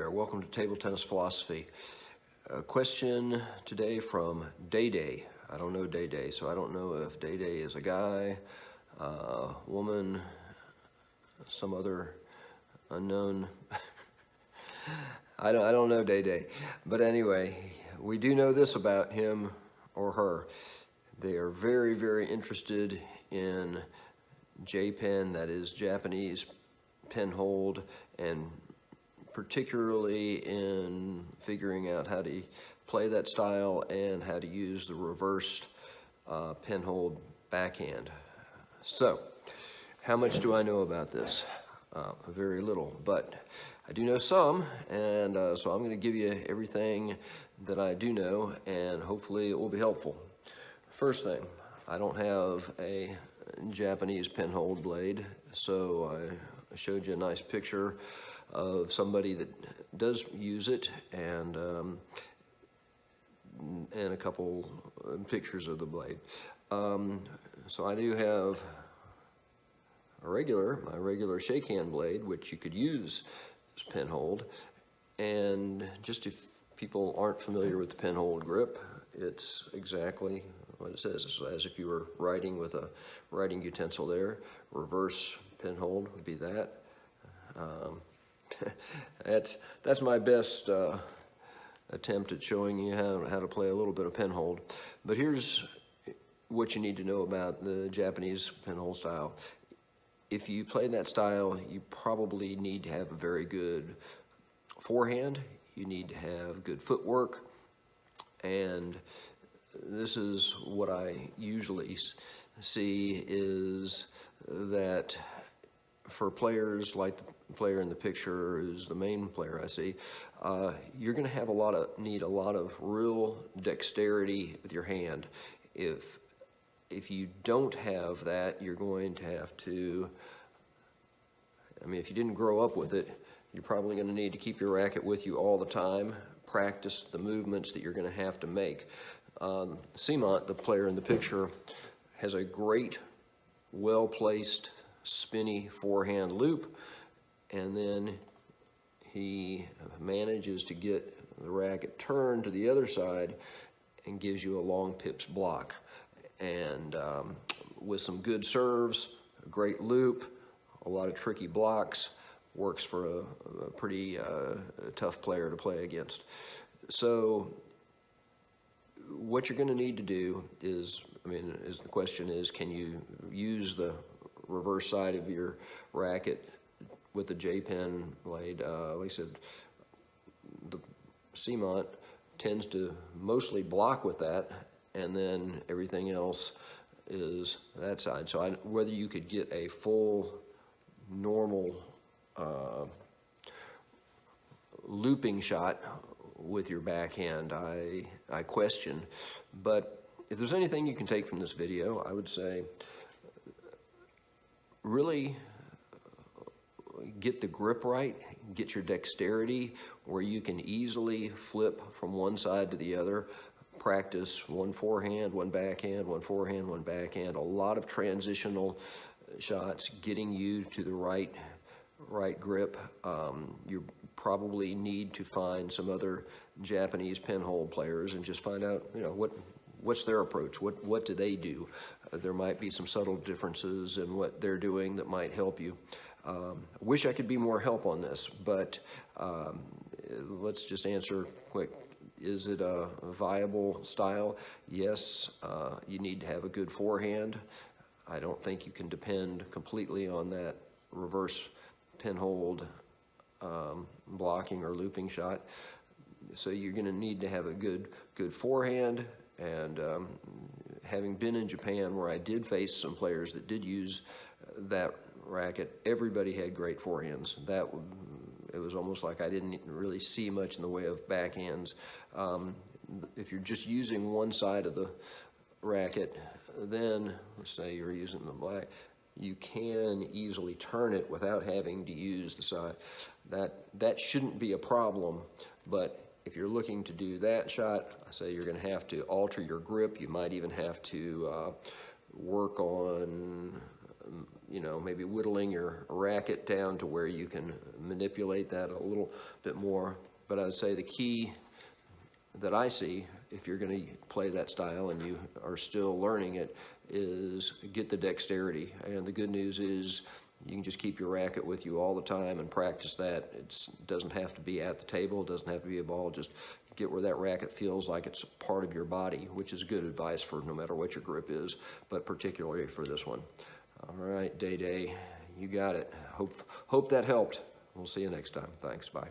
there, welcome to Table Tennis Philosophy. A question today from Day Day. I don't know Day Day, so I don't know if Day Day is a guy, woman, some other unknown. I don't know Day Day. But anyway, we do know this about him or her. They are very, very interested in J-pen, that is Japanese pen hold, and particularly in figuring out how to play that style and how to use the reversed pen hold backhand. So, how much do I know about this? Very little, but I do know some, and so I'm going to give you everything that I do know, and hopefully it will be helpful. First thing, I don't have a Japanese pen hold blade, so I showed you a nice picture of somebody that does use it, and a couple pictures of the blade. So I do have my regular shake hand blade, which you could use as pen hold. And just if people aren't familiar with the pen hold grip, it's exactly what it says. It's as if you were writing with a writing utensil there. Reverse pen hold would be that. That's my best attempt at showing you how to play a little bit of pen hold. But here's what you need to know about the Japanese pen hold style. If you play that style, you probably need to have a very good forehand. You need to have good footwork, and this is what I usually see is that for players like the player in the picture, who's the main player I see, you're going to need a lot of real dexterity with your hand. If you don't have that, you're going to have to, if you didn't grow up with it, you're probably going to need to keep your racket with you all the time, practice the movements that you're going to have to make. Simont, the player in the picture, has a great, well-placed, spinny forehand loop, and then he manages to get the racket turned to the other side and gives you a long pips block. And with some good serves, a great loop, a lot of tricky blocks, works for a pretty tough player to play against. So what you're going to need to do is, the question is, can you use the reverse side of your racket with the J-pen blade? Like I said, the Simont tends to mostly block with that, and then everything else is that side. So whether you could get a full normal looping shot with your backhand, I question. But if there's anything you can take from this video, I would say really get the grip right, get your dexterity where you can easily flip from one side to the other. Practice one forehand, one backhand, one forehand, one backhand. A lot of transitional shots getting you to the right grip. You probably need to find some other Japanese pen hold players and just find out, what's their approach? What do they do? There might be some subtle differences in what they're doing that might help you. I wish I could be more help on this, but let's just answer quick. Is it a viable style? Yes, you need to have a good forehand. I don't think you can depend completely on that reverse pen hold blocking or looping shot. So you're going to need to have a good forehand, and having been in Japan where I did face some players that did use that racket, everybody had great forehands. It was almost like I didn't really see much in the way of backhands. If you're just using one side of the racket, then let's say you're using the black, you can easily turn it without having to use the side. That shouldn't be a problem, but if you're looking to do that shot, I say you're going to have to alter your grip. You might even have to work on you know, maybe whittling your racket down to where you can manipulate that a little bit more. But I would say the key that I see, if you're going to play that style and you are still learning it, is get the dexterity. And the good news is you can just keep your racket with you all the time and practice that. It doesn't have to be at the table, it doesn't have to be a ball, just get where that racket feels like it's part of your body, which is good advice for no matter what your grip is, but particularly for this one. All right, Day Day, you got it. Hope that helped. We'll see you next time. Thanks, bye.